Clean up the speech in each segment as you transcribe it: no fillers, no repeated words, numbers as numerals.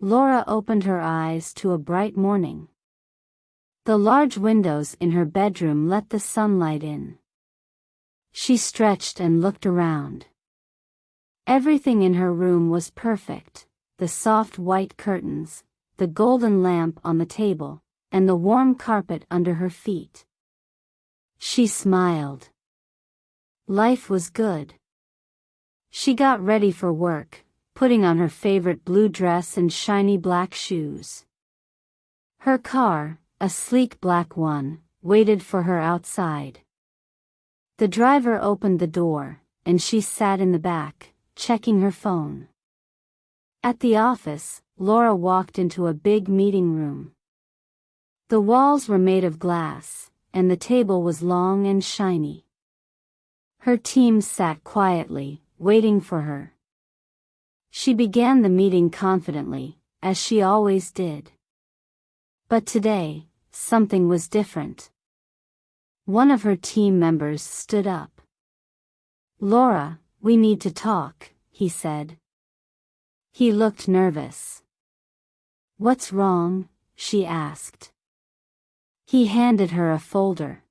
Laura opened her eyes to a bright morning. The large windows in her bedroom let the sunlight in. She stretched and looked around. Everything in her room was perfect: the soft white curtains, the golden lamp on the table, and the warm carpet under her feet. She smiled. Life was good. She got ready for work, putting on her favorite blue dress and shiny black shoes. Her car, a sleek black one, waited for her outside. The driver opened the door, and she sat in the back, checking her phone. At the office, Laura walked into a big meeting room. The walls were made of glass, and the table was long and shiny. Her team sat quietly, waiting for her. She began the meeting confidently, as she always did. But today, something was different. One of her team members stood up. "Laura, we need to talk," he said. He looked nervous. "What's wrong?" she asked. He handed her a folder.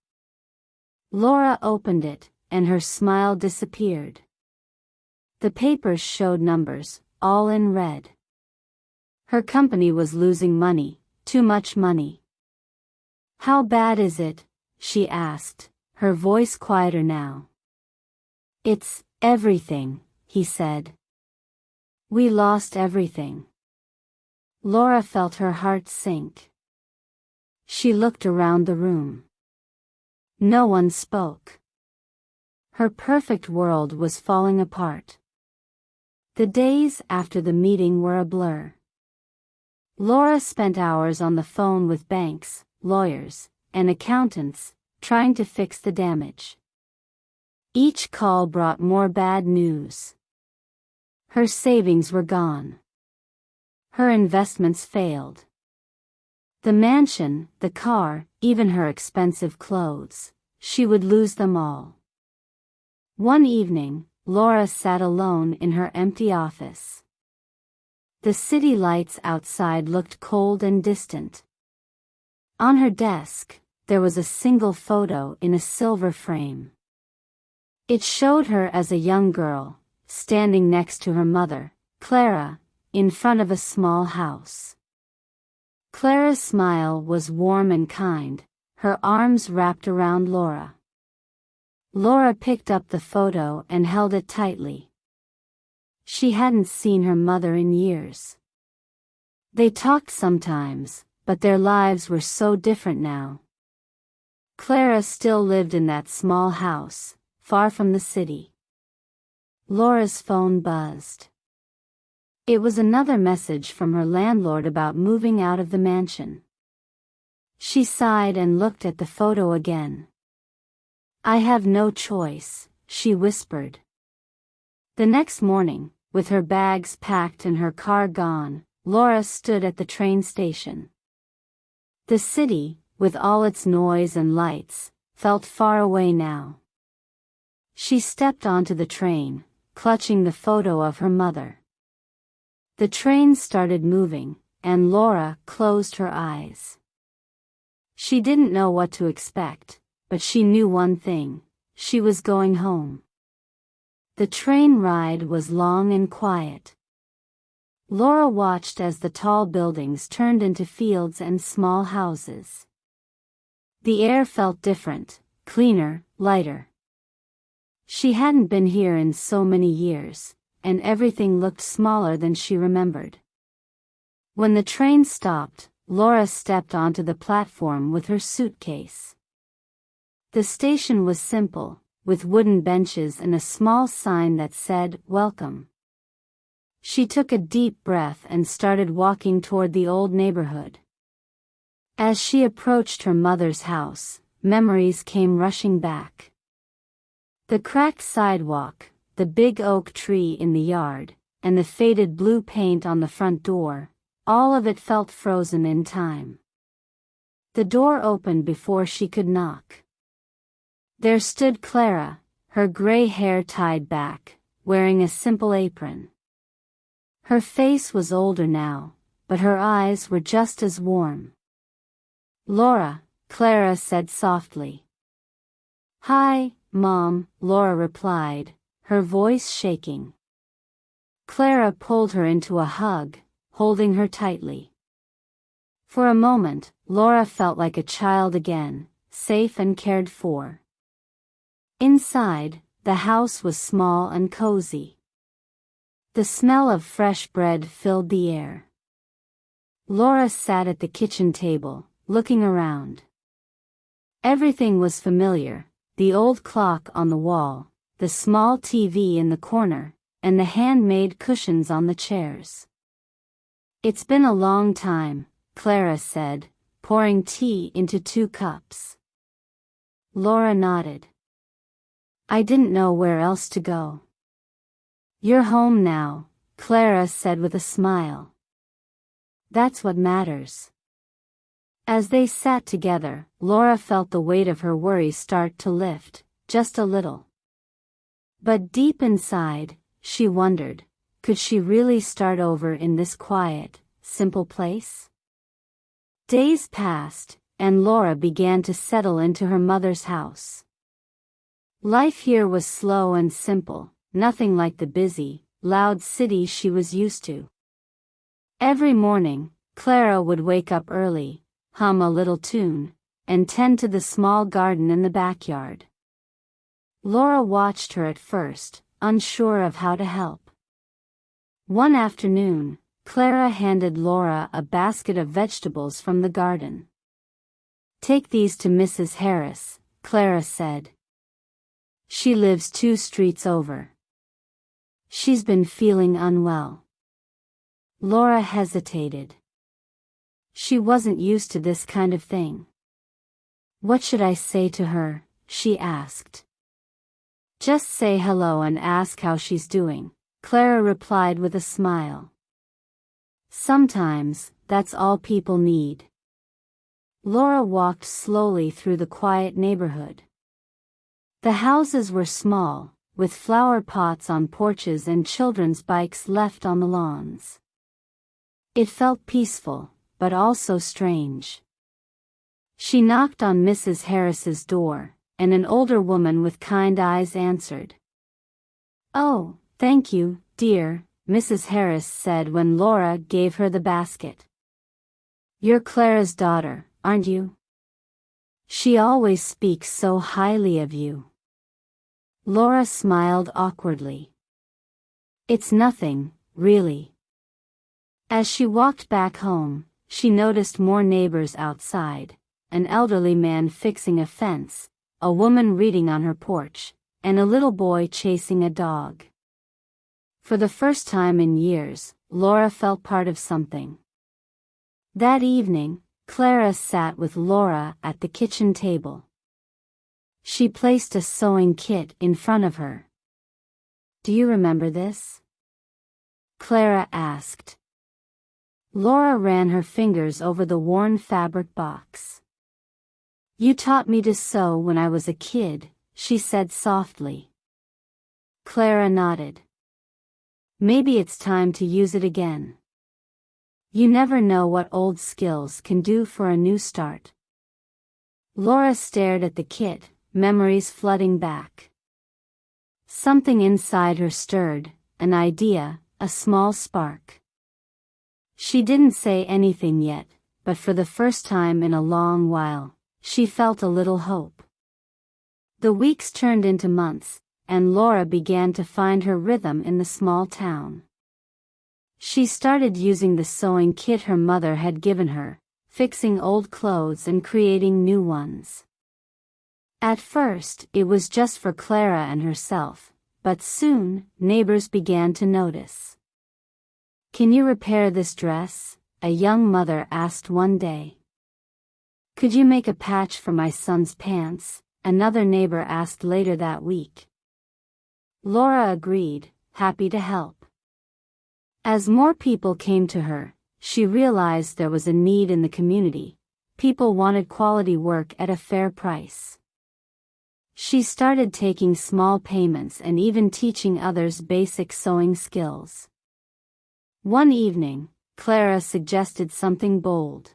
Laura opened it, and her smile disappeared. The papers showed numbers, all in red. Her company was losing money, too much money. "How bad is it?" she asked, her voice quieter now. "It's everything," he said. "We lost everything." Laura felt her heart sink. She looked around the room. No one spoke. Her perfect world was falling apart. The days after the meeting were a blur. Laura spent hours on the phone with banks, lawyers, and accountants, trying to fix the damage. Each call brought more bad news. Her savings were gone. Her investments failed. The mansion, the car, even her expensive clothes, she would lose them all. One evening, Laura sat alone in her empty office. The city lights outside looked cold and distant. On her desk, there was a single photo in a silver frame. It showed her as a young girl, standing next to her mother, Clara, in front of a small house. Clara's smile was warm and kind, her arms wrapped around Laura. Laura picked up the photo and held it tightly. She hadn't seen her mother in years. They talked sometimes, but their lives were so different now. Clara still lived in that small house, far from the city. Laura's phone buzzed. It was another message from her landlord about moving out of the mansion. She sighed and looked at the photo again. "I have no choice," she whispered. The next morning, with her bags packed and her car gone, Laura stood at the train station. The city, with all its noise and lights, felt far away now. She stepped onto the train, clutching the photo of her mother. The train started moving, and Laura closed her eyes. She didn't know what to expect, but she knew one thing: she was going home. The train ride was long and quiet. Laura watched as the tall buildings turned into fields and small houses. The air felt different, cleaner, lighter. She hadn't been here in so many years, and everything looked smaller than she remembered. When the train stopped, Laura stepped onto the platform with her suitcase. The station was simple, with wooden benches and a small sign that said, "Welcome." She took a deep breath and started walking toward the old neighborhood. As she approached her mother's house, memories came rushing back. The cracked sidewalk, the big oak tree in the yard, and the faded blue paint on the front door, all of it felt frozen in time. The door opened before she could knock. There stood Clara, her gray hair tied back, wearing a simple apron. Her face was older now, but her eyes were just as warm. "Laura," Clara said softly. "Hi, Mom," Laura replied, her voice shaking. Clara pulled her into a hug, holding her tightly. For a moment, Laura felt like a child again, safe and cared for. Inside, the house was small and cozy. The smell of fresh bread filled the air. Laura sat at the kitchen table, looking around. Everything was familiar: the old clock on the wall, the small TV in the corner, and the handmade cushions on the chairs. "It's been a long time," Clara said, pouring tea into 2 cups. Laura nodded. "I didn't know where else to go." "You're home now," Clara said with a smile. "That's what matters." As they sat together, Laura felt the weight of her worries start to lift, just a little. But deep inside, she wondered, could she really start over in this quiet, simple place? Days passed, and Laura began to settle into her mother's house. Life here was slow and simple, nothing like the busy, loud city she was used to. Every morning, Clara would wake up early, hum a little tune, and tend to the small garden in the backyard. Laura watched her at first, unsure of how to help. One afternoon, Clara handed Laura a basket of vegetables from the garden. "Take these to Mrs. Harris," Clara said. "She lives 2 streets over. She's been feeling unwell." Laura hesitated. She wasn't used to this kind of thing. "What should I say to her?" she asked. "Just say hello and ask how she's doing," Clara replied with a smile. "Sometimes, that's all people need." Laura walked slowly through the quiet neighborhood. The houses were small, with flower pots on porches and children's bikes left on the lawns. It felt peaceful, but also strange. She knocked on Mrs. Harris's door, and an older woman with kind eyes answered. "Oh, thank you, dear," Mrs. Harris said when Laura gave her the basket. "You're Clara's daughter, aren't you? She always speaks so highly of you." Laura smiled awkwardly. "It's nothing, really." As she walked back home, she noticed more neighbors outside: an elderly man fixing a fence, a woman reading on her porch, and a little boy chasing a dog. For the first time in years, Laura felt part of something. That evening, Clara sat with Laura at the kitchen table. She placed a sewing kit in front of her. "Do you remember this?" Clara asked. Laura ran her fingers over the worn fabric box. "You taught me to sew when I was a kid," she said softly. Clara nodded. "Maybe it's time to use it again. You never know what old skills can do for a new start." Laura stared at the kit, memories flooding back. Something inside her stirred, an idea, a small spark. She didn't say anything yet, but for the first time in a long while, she felt a little hope. The weeks turned into months, and Laura began to find her rhythm in the small town. She started using the sewing kit her mother had given her, fixing old clothes and creating new ones. At first, it was just for Clara and herself, but soon, neighbors began to notice. "Can you repair this dress?" a young mother asked one day. "Could you make a patch for my son's pants?" another neighbor asked later that week. Laura agreed, happy to help. As more people came to her, she realized there was a need in the community. People wanted quality work at a fair price. She started taking small payments and even teaching others basic sewing skills. One evening, Clara suggested something bold.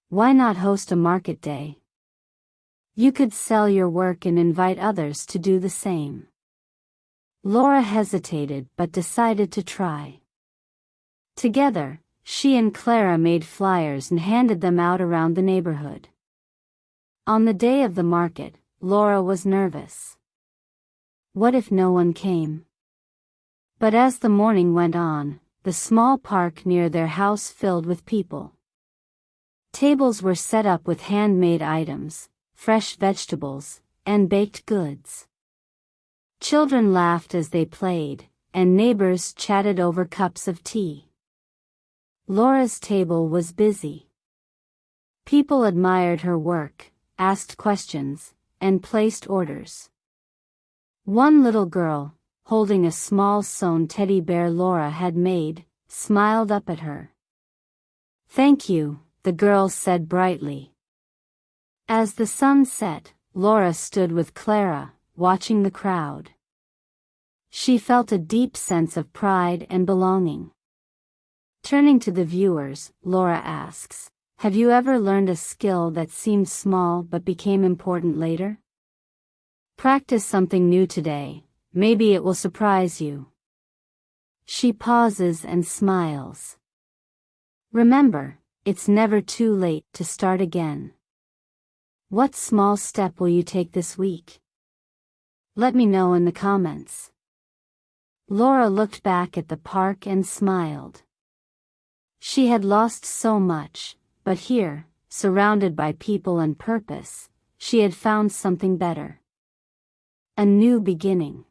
Why not host a market day? You could sell your work and invite others to do the same. Laura hesitated but decided to try. Together, she and Clara made flyers and handed them out around the neighborhood. On the day of the market, Laura was nervous. What if no one came? But as the morning went on, the small park near their house filled with people. Tables were set up with handmade items, fresh vegetables, and baked goods. Children laughed as they played, and neighbors chatted over cups of tea. Laura's table was busy. People admired her work, asked questions, and placed orders. One little girl, holding a small sewn teddy bear Laura had made, smiled up at her. "Thank you," the girl said brightly. As the sun set, Laura stood with Clara, watching the crowd. She felt a deep sense of pride and belonging. Turning to the viewers, Laura asks, "Have you ever learned a skill that seemed small but became important later? Practice something new today, maybe it will surprise you." She pauses and smiles. Remember, it's never too late to start again. What small step will you take this week? Let me know in the comments. Laura looked back at the park and smiled. She had lost so much, but here, surrounded by people and purpose, she had found something better. A new beginning.